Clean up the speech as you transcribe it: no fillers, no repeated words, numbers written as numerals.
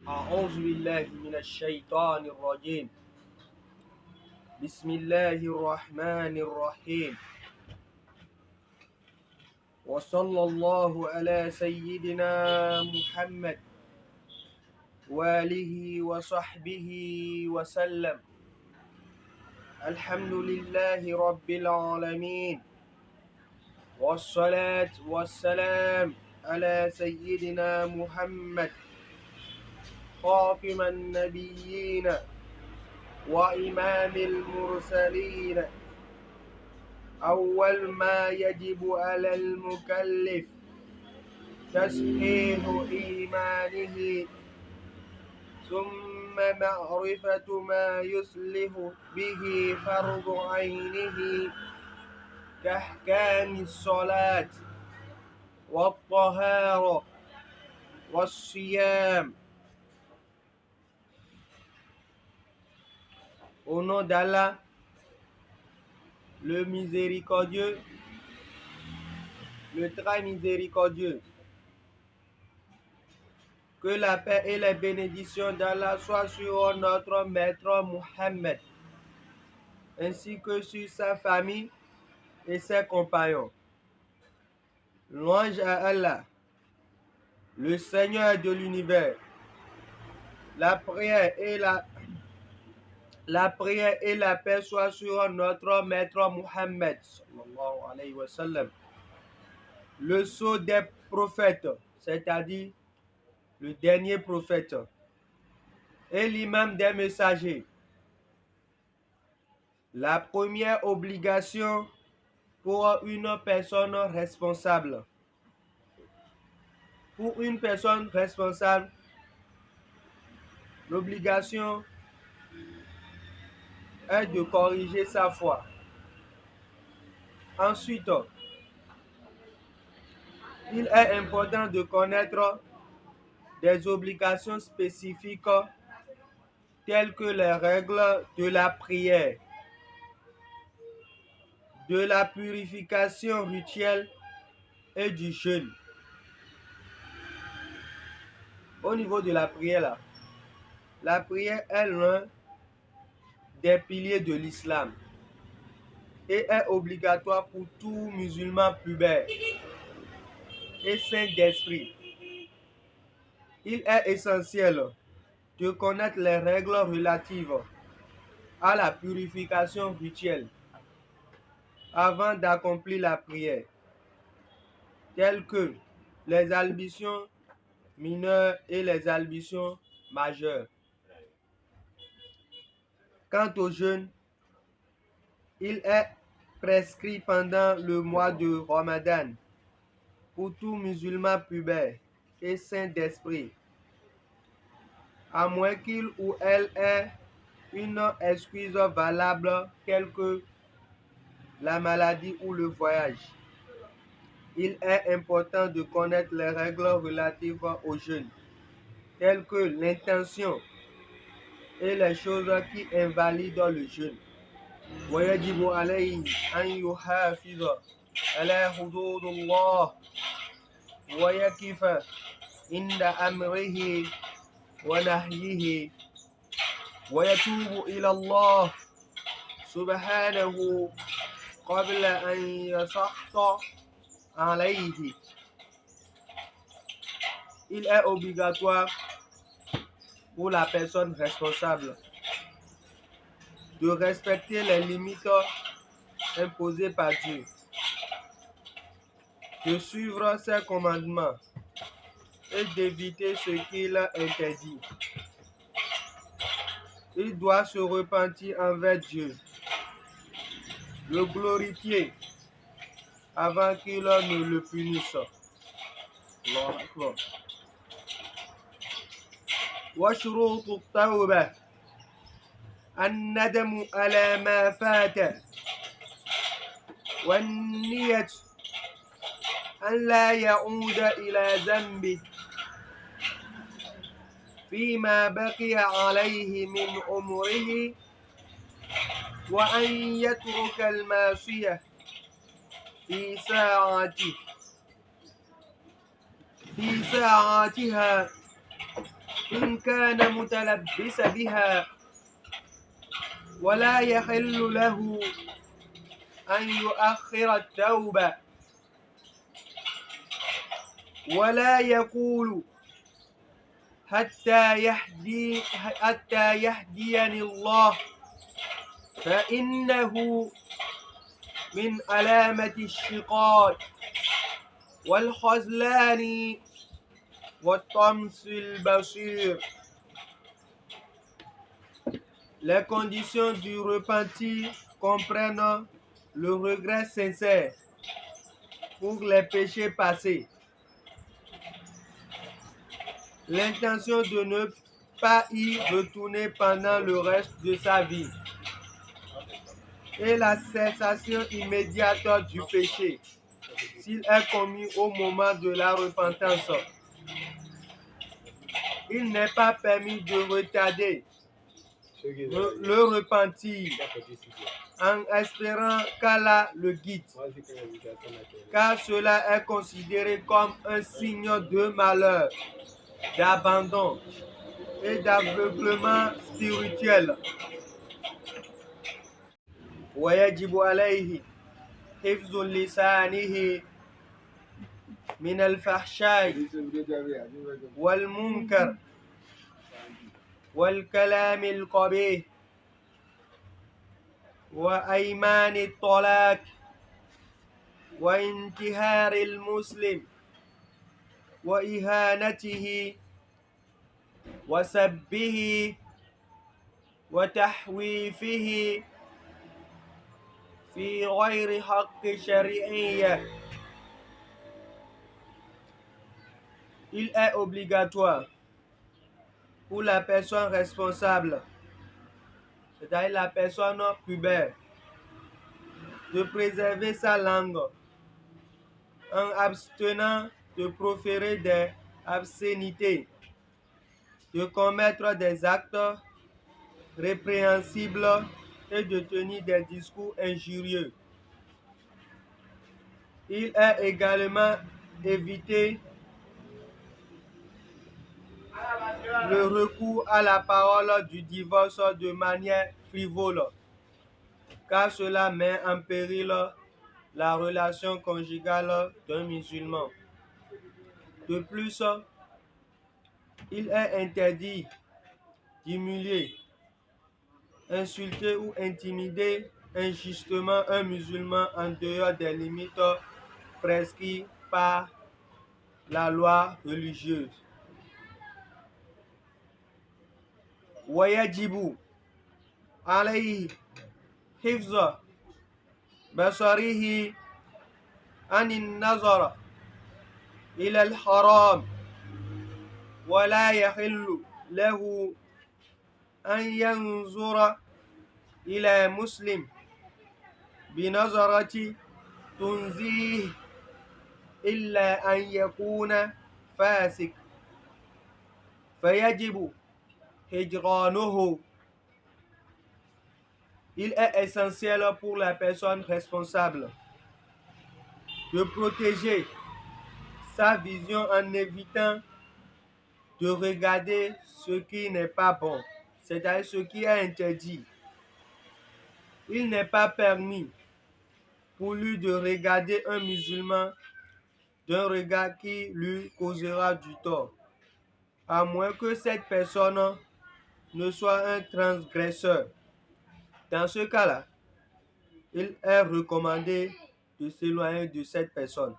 أعوذ بالله من الشيطان الرجيم. بسم الله الرحمن الرحيم. وصلى الله على سيدنا محمد وآله وصحبه وسلم. الحمد لله رب العالمين، والصلاة والسلام على سيدنا محمد خاتم النبيين وإمام المرسلين. أول ما يجب على المكلف تصحيح إيمانه، ثم معرفة ما يصلح به فرض عينه كأحكام الصلاة والطهارة والصيام. Au nom d'Allah, le miséricordieux, le très miséricordieux. Que la paix et les bénédictions d'Allah soient sur notre maître Muhammad, ainsi que sur sa famille et ses compagnons. Louange à Allah, le Seigneur de l'univers. La prière et la paix soient sur notre maître Muhammad, sallallahu alayhi wa sallam, le sceau des prophètes, c'est-à-dire le dernier prophète, et l'imam des messagers. La première obligation pour une personne responsable. Pour une personne responsable, l'obligation est de corriger sa foi. Ensuite, il est important de connaître des obligations spécifiques telles que les règles de la prière, de la purification rituelle et du jeûne. Au niveau de la prière, la prière est l'un des piliers de l'islam et est obligatoire pour tout musulman pubère et saint d'esprit. Il est essentiel de connaître les règles relatives à la purification rituelle avant d'accomplir la prière, telles que les ablutions mineures et les ablutions majeures. Quant au jeûne, il est prescrit pendant le mois de Ramadan pour tout musulman pubère et saint d'esprit, à moins qu'il ou elle ait une excuse valable, telle que la maladie ou le voyage. Il est important de connaître les règles relatives au jeûne, telles que l'intention et les choses qui invalident le jeûne. ويجب عليه أن يحافظ على حدود الله ويقف عند أمره ونهيه ويتوب إلى الله سبحانه قبل أن يسخط عليه. Il est obligatoire pour la personne responsable de respecter les limites imposées par Dieu, de suivre ses commandements et d'éviter ce qu'il interdit. Il doit se repentir envers Dieu, le glorifier avant qu'il ne le punisse. وشروط التوبة الندم على ما فات، والنية أن لا يعود إلى ذنبه فيما بقي عليه من عمره، وأن يترك المعصية في ساعتها إن كان متلبس بها ولا يحل له أن يؤخر التوبة ولا يقول حتى يهديني الله فإنه من علامة الشقاق والخذلان والطمس البصير. Les conditions du repentir comprennent le regret sincère pour les péchés passés, l'intention de ne pas y retourner pendant le reste de sa vie et la cessation immédiate du péché s'il est commis au moment de la repentance. Il n'est pas permis de retarder le repentir en espérant qu'Allah le guide, car cela est considéré comme un signe de malheur, d'abandon et d'aveuglement spirituel. ويجب عليه حفظ لسانه من الفحشاء والمنكر والكلام القبيح وأيمان الطلاق وانتهار المسلم وإهانته وسبه وتحويفه في غير حق شرعي. Il est obligatoire pour la personne responsable, c'est-à-dire la personne pubère, de préserver sa langue en abstenant de proférer des obscénités, de commettre des actes répréhensibles et de tenir des discours injurieux. Il est également évité le recours à la parole du divorce de manière frivole, car cela met en péril la relation conjugale d'un musulman. De plus, il est interdit d'humilier, insulter ou intimider injustement un musulman en dehors des limites prescrites par la loi religieuse. ويجب عليه حفظ بصره عن النظر إلى الحرام ولا يحل له أن ينظر إلى مسلم بنظرة تنزيه إلا أن يكون فاسق فيجب هجرانه. Il est essentiel pour la personne responsable de protéger sa vision en évitant de regarder ce qui n'est pas bon, c'est-à-dire ce qui est interdit. Il n'est pas permis pour lui de regarder un musulman d'un regard qui lui causera du tort, à moins que cette personne ne soit un transgresseur. Dans ce cas-là, il est recommandé de s'éloigner de cette personne.